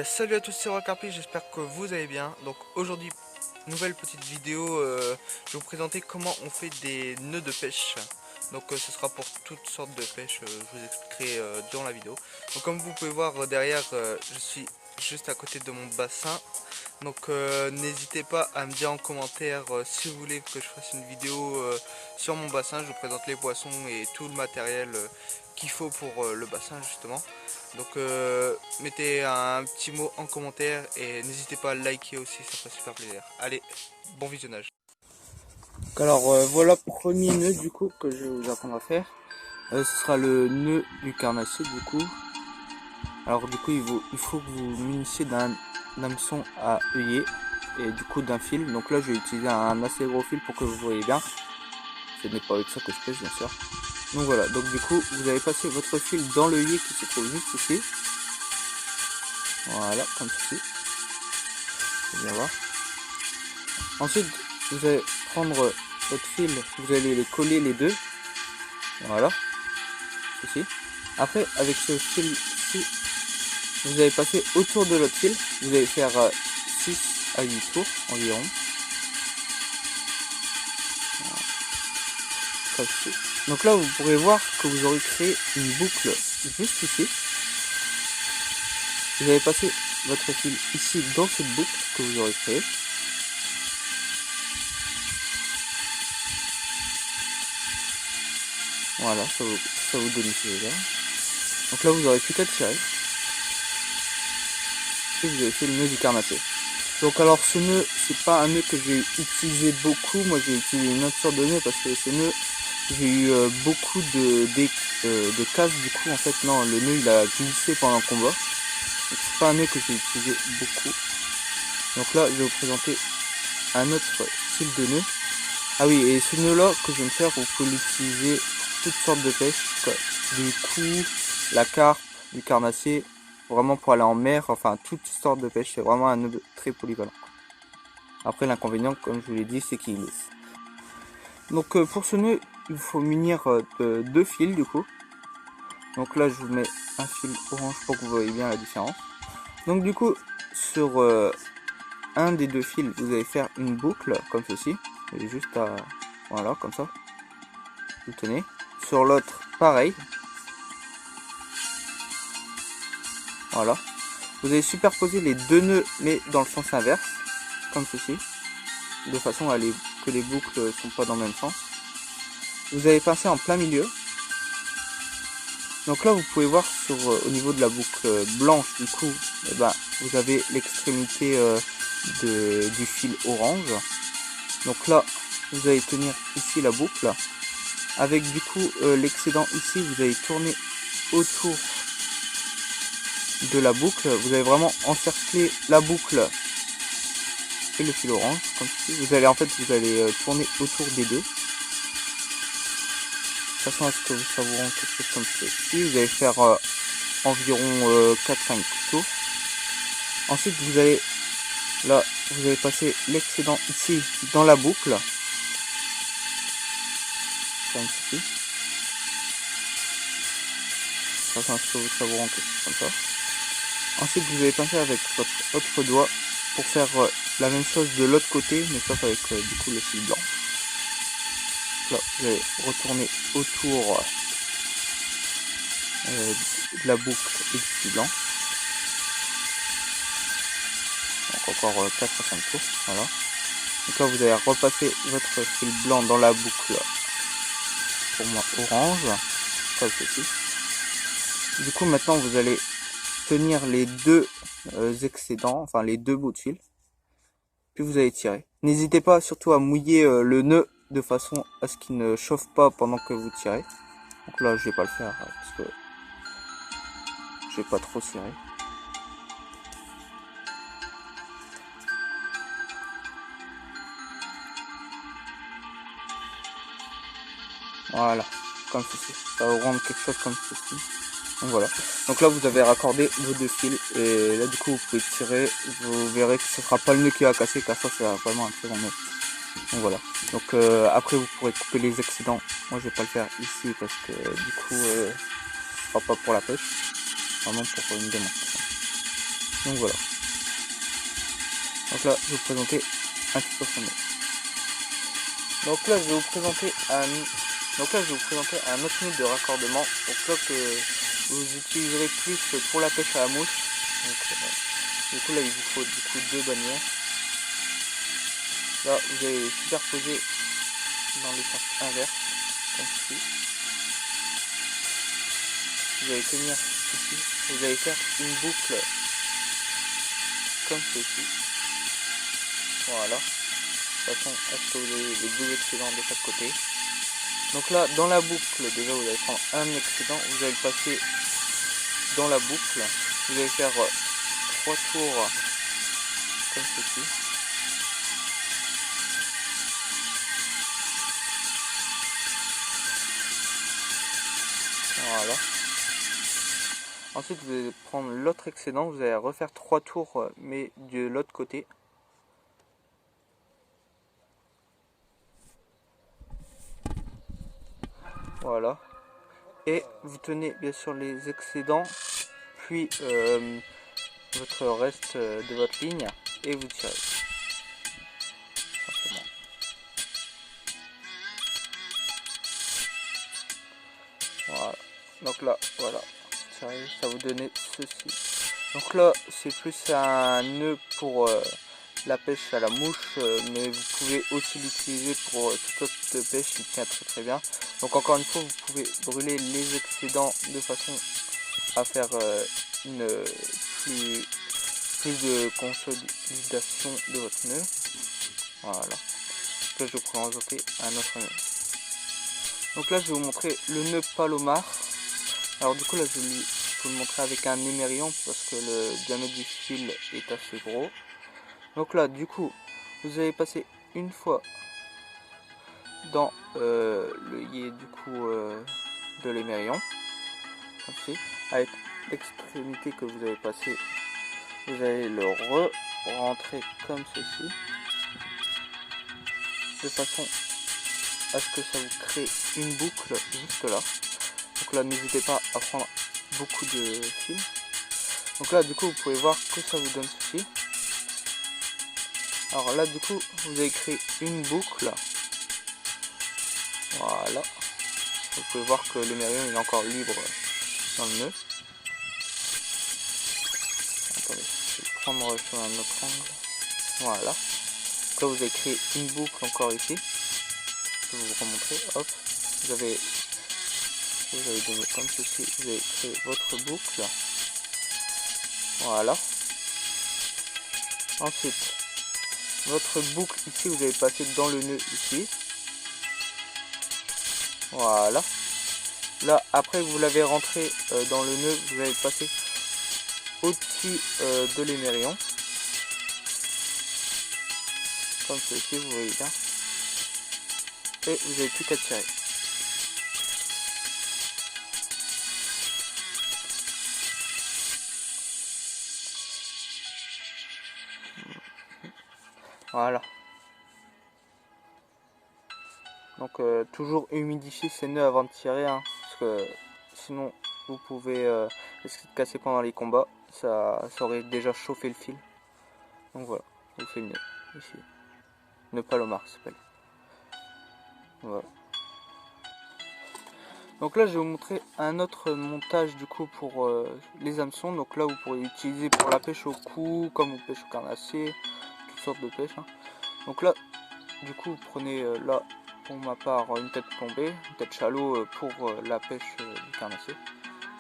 bien salut à tous, c'est Rocarpi, j'espère que vous allez bien. Donc aujourd'hui, nouvelle petite vidéo, je vais vous présenter comment on fait des nœuds de pêche. Donc ce sera pour toutes sortes de pêches, je vous expliquerai durant la vidéo. Donc comme vous pouvez voir derrière, je suis juste à côté de mon bassin. Donc n'hésitez pas à me dire en commentaire si vous voulez que je fasse une vidéo sur mon bassin. Je vous présente les poissons et tout le matériel qu'il faut pour le bassin justement. Donc mettez un petit mot en commentaire et n'hésitez pas à liker aussi, ça ferait super plaisir. Allez, bon visionnage. Alors voilà, premier nœud du coup que je vais vous apprendre à faire. Ce sera le nœud du carnassier du coup. Alors du coup il faut que vous munissiez d'un hameçon à œillet et du coup d'un fil. Donc là je vais utiliser un assez gros fil pour que vous voyez bien. Ce n'est pas avec ça que je pêche bien sûr. Donc voilà, donc du coup vous allez passer votre fil dans l'œillet qui se trouve juste ici. Voilà, comme ceci. Vous allez bien voir. Ensuite vous allez prendre votre fil, vous allez les coller les deux. Voilà, ceci. Après avec ce fil-ci, vous allez passer autour de l'autre fil. Vous allez faire 6 à 8 tours environ. Voilà. Donc là vous pourrez voir que vous aurez créé une boucle juste ici. Vous allez passer votre fil ici dans cette boucle que vous aurez créée. Voilà, ça vous donne ici là. Donc là vous aurez plus qu'à tirer. Et vous avez fait le nœud du carnassier. Donc alors ce nœud, c'est pas un nœud que j'ai utilisé beaucoup. Moi j'ai utilisé une autre sorte de nœud parce que ce nœud, j'ai eu beaucoup de casse du coup. En fait non, le nœud il a glissé pendant le combat. Donc c'est pas un nœud que j'ai utilisé beaucoup. Donc là je vais vous présenter un autre style de nœud. Ah oui, et ce nœud là que je viens de faire, vous pouvez l'utiliser pour toutes sortes de pêches, quoi. Du coup, la carpe, du carnassier, vraiment pour aller en mer, enfin toutes sortes de pêches, c'est vraiment un nœud très polyvalent. Après l'inconvénient, comme je vous l'ai dit, c'est qu'il glisse. Donc pour ce nœud, il faut munir de 2 fils du coup. Donc là je vous mets un fil orange pour que vous voyez bien la différence. Donc du coup, sur un des 2 fils, vous allez faire une boucle comme ceci. Et juste à... voilà, comme ça. Vous tenez. Sur l'autre, pareil. Voilà. Vous allez superposer les 2 nœuds, mais dans le sens inverse. Comme ceci. De façon à que les boucles ne sont pas dans le même sens. Vous allez passer en plein milieu. Donc là, vous pouvez voir au niveau de la boucle blanche, du coup, eh ben, vous avez l'extrémité du fil orange. Donc là, vous allez tenir ici la boucle. Avec du coup l'excédent ici, vous allez tourner autour de la boucle. Vous allez vraiment encercler la boucle et le fil orange, comme ceci. Vous allez tourner autour des deux. De façon à ce que vous savourez quelque chose comme ceci. Vous allez faire environ 4-5 tours. Ensuite, vous allez passer l'excédent ici dans la boucle. Comme ceci. De façon à ce que vous savourez quelque chose comme ça. Ensuite, vous allez passer avec votre autre doigt pour faire la même chose de l'autre côté, mais sauf avec du coup le fil blanc. Là, vous allez retourner autour de la boucle et du fil blanc. Donc encore 4 à 5 tours, voilà. Donc là, vous allez repasser votre fil blanc dans la boucle, pour moi orange, comme ceci. Du coup, maintenant, vous allez tenir les deux excédents, enfin les 2 bouts de fil, puis vous allez tirer. N'hésitez pas surtout à mouiller le nœud de façon à ce qu'il ne chauffe pas pendant que vous tirez. Donc là je vais pas le faire parce que je vais pas trop serrer. Voilà, comme ceci. Ça va vous rendre quelque chose comme ceci. Donc voilà. Donc là vous avez raccordé vos 2 fils et là du coup vous pouvez tirer. Vous verrez que ce sera pas le nœud qui va casser car ça c'est vraiment un très bon nœud. Donc voilà. Donc après vous pourrez couper les excédents. Moi je vais pas le faire ici parce que du coup ce sera pas pour la pêche. Vraiment pour une démonstration. Donc voilà. Donc là, je vais vous présenter un petit peu son nœud. Donc là, je vais vous présenter un autre nœud de raccordement. Donc là que vous utiliserez plus pour la pêche à la mouche. Donc, du coup là, il vous faut du coup 2 bannières. Là, vous allez superposer dans le sens inverse, comme ceci. Vous allez tenir ici. Vous allez faire une boucle comme ceci. Voilà. De façon à ce que vous ayez les 2 excédents de chaque côté. Donc là, dans la boucle, déjà vous allez prendre un excédent, vous allez le passer dans la boucle, vous allez faire 3 tours comme ceci. Voilà. Ensuite, vous allez prendre l'autre excédent, vous allez refaire 3 tours, mais de l'autre côté. Voilà. Et vous tenez bien sûr les excédents, puis votre reste de votre ligne, et vous tirez. Simplement. Voilà. Donc là, voilà. Ça va vous donner ceci. Donc là, c'est plus un nœud pour la pêche à la mouche, mais vous pouvez aussi l'utiliser pour toute autre pêche, il tient très très bien. Donc encore une fois, vous pouvez brûler les excédents de façon à faire une plus de consolidation de votre nœud. Voilà. Là, je vais vous présenter un autre nœud. Donc là, je vais vous montrer le nœud Palomar. Alors du coup, là, je vais vous le montrer avec un émerillon parce que le diamètre du fil est assez gros. Donc là, du coup, vous allez passer une fois dans le yé du coup de l'émerillon, ainsi, avec l'extrémité que vous avez passé, vous allez le rentrer comme ceci, de façon à ce que ça vous crée une boucle juste là. Donc là, n'hésitez pas à prendre beaucoup de fil. Donc là, du coup, vous pouvez voir que ça vous donne ceci. Alors là, du coup, vous avez créé une boucle. Voilà. Vous pouvez voir que l'émerillon il est encore libre dans le nœud. Attendez, je vais le prendre sur un autre angle. Voilà. Donc là, vous avez créé une boucle encore ici. Je vais vous remontrer. Hop. Vous avez donné comme ceci. Vous avez créé votre boucle. Voilà. Ensuite, votre boucle ici, vous allez passer dans le nœud ici. Voilà. Là, après vous l'avez rentré dans le nœud, vous allez passer au-dessus de l'émerillon. Comme ceci, vous voyez bien. Et vous n'avez plus qu'à tirer. Voilà. Donc toujours humidifier ces nœuds avant de tirer, hein, parce que sinon vous pouvez risquer de casser pendant les combats. Ça aurait déjà chauffé le fil. Donc voilà, je vous fais le nœud ici. Nœud Palomar ça s'appelle. Voilà. Donc là je vais vous montrer un autre montage du coup pour les hameçons. Donc là vous pourrez l'utiliser pour la pêche au cou, comme vous pêche au carnassier, toutes sortes de pêches. Hein. Donc là du coup vous prenez là pour ma part une tête plombée, une tête chalot pour la pêche du carnassier.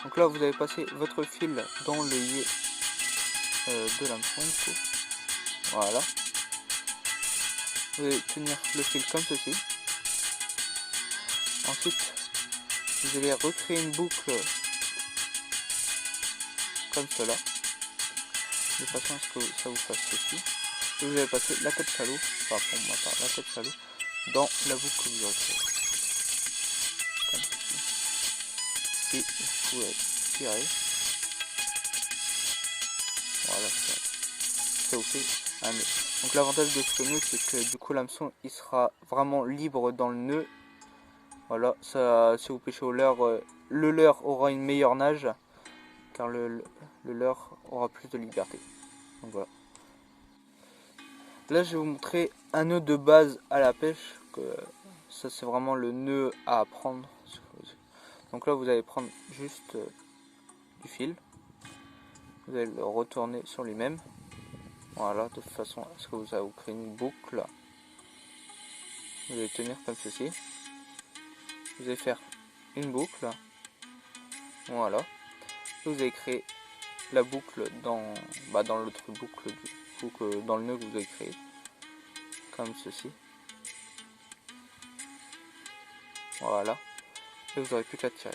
Donc là vous allez passer votre fil dans le yé de l'hameçon du coup. Voilà. Vous allez tenir le fil comme ceci. Ensuite vous allez recréer une boucle comme cela, de façon à ce que ça vous fasse ceci. Et vous allez passer la tête chalot, enfin pour ma part la tête chalot, dans la boucle que vous aurez créée. Comme ceci. Et vous pouvez tirer. Voilà, ça vous fait un nœud. Donc l'avantage de ce nœud, c'est que du coup l'hameçon il sera vraiment libre dans le nœud. Voilà, ça, si vous pêchez au leurre, le leurre aura une meilleure nage car le leurre aura plus de liberté. Donc voilà. Là je vais vous montrer un nœud de base à la pêche, que ça c'est vraiment le nœud à apprendre. Donc là vous allez prendre juste du fil, vous allez le retourner sur lui-même, voilà, de façon à ce que vous allez vous créer une boucle. Vous allez tenir comme ceci, vous allez faire une boucle, voilà, vous allez créer la boucle dans l'autre boucle dans le nœud que vous avez créé, comme ceci, voilà, et vous n'aurez plus qu'à tirer,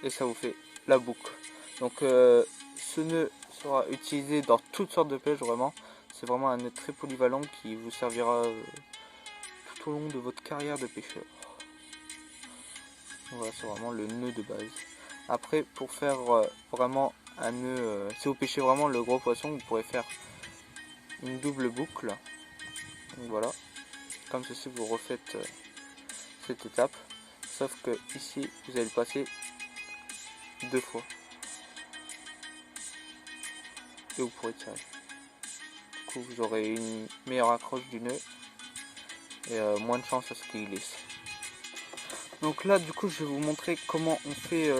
et ça vous fait la boucle. Donc ce nœud sera utilisé dans toutes sortes de pêches, vraiment, c'est vraiment un nœud très polyvalent qui vous servira tout au long de votre carrière de pêcheur. Voilà, c'est vraiment le nœud de base. Après, pour faire vraiment un nœud, si vous pêchez vraiment le gros poisson, vous pourrez faire une double boucle. Donc voilà, comme ceci vous refaites cette étape, sauf que ici vous allez le passer 2 fois et vous pourrez tirer. Du coup vous aurez une meilleure accroche du nœud et moins de chance à ce qu'il glisse. Donc là du coup je vais vous montrer comment on fait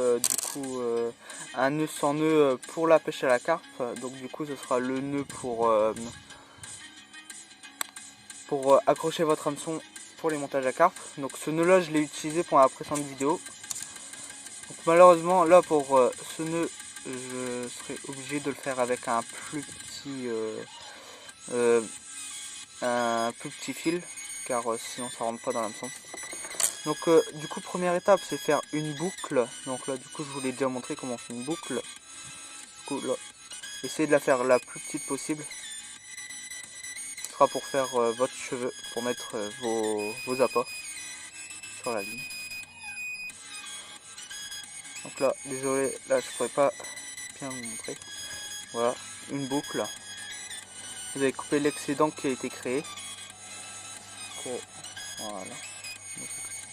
un nœud sans nœud pour la pêche à la carpe. Donc du coup ce sera le nœud pour accrocher votre hameçon pour les montages à carpe. Donc ce nœud là je l'ai utilisé pour la précédente vidéo. Donc malheureusement là pour ce nœud je serai obligé de le faire avec un plus petit fil, car sinon ça rentre pas dans l'hameçon. Donc du coup première étape c'est faire une boucle. Donc là du coup je vous l'ai déjà montré comment on fait une boucle. Du coup là, essayez de la faire la plus petite possible. Ce sera pour faire votre cheveu, pour mettre vos appâts sur la ligne. Donc là, désolé, là je pourrais pas bien vous montrer. Voilà, une boucle. Vous avez coupé l'excédent qui a été créé. Voilà. Je vais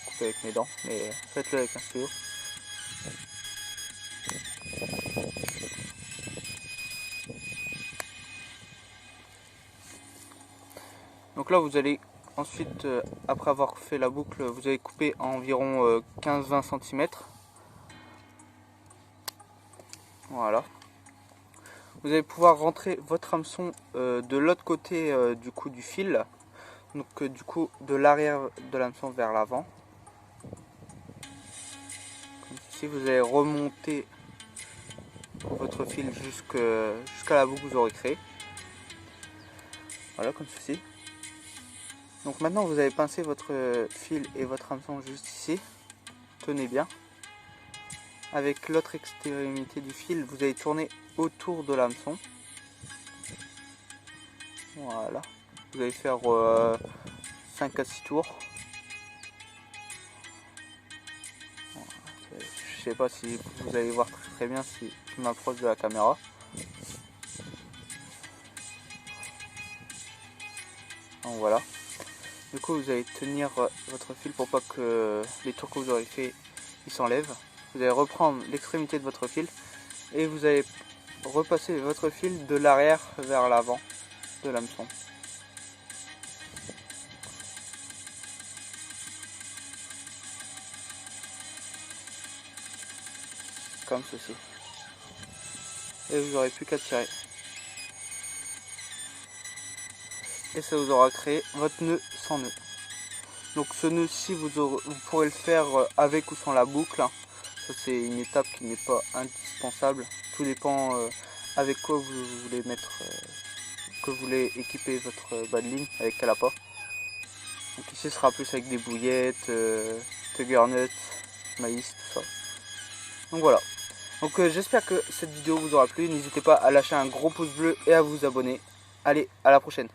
couper avec mes dents, mais faites-le avec un stylo. Donc là vous allez ensuite, après avoir fait la boucle, vous allez couper à environ 15-20 cm. Voilà. Vous allez pouvoir rentrer votre hameçon de l'autre côté du fil. Donc du coup de l'arrière de l'hameçon vers l'avant. Comme ceci, vous allez remonter votre fil jusqu'à la boucle que vous aurez créée. Voilà, comme ceci. Donc maintenant vous allez pincer votre fil et votre hameçon juste ici. Tenez bien. Avec l'autre extrémité du fil, vous allez tourner autour de l'hameçon. Voilà. Vous allez faire 5 à 6 tours. Je sais pas si vous allez voir très bien si je m'approche de la caméra. Donc voilà. Du coup vous allez tenir votre fil pour pas que les tours que vous aurez fait s'enlèvent. Vous allez reprendre l'extrémité de votre fil et vous allez repasser votre fil de l'arrière vers l'avant de l'hameçon. Comme ceci. Et vous n'aurez plus qu'à tirer. Et ça vous aura créé votre nœud sans nœud. Donc ce nœud-ci, vous pourrez le faire avec ou sans la boucle. Ça c'est une étape qui n'est pas indispensable. Tout dépend avec quoi vous voulez mettre, que vous voulez équiper votre bas de ligne, avec quel appât. Donc ici ce sera plus avec des bouillettes, tuggernuts, maïs, tout ça. Donc voilà. Donc j'espère que cette vidéo vous aura plu. N'hésitez pas à lâcher un gros pouce bleu et à vous abonner. Allez, à la prochaine.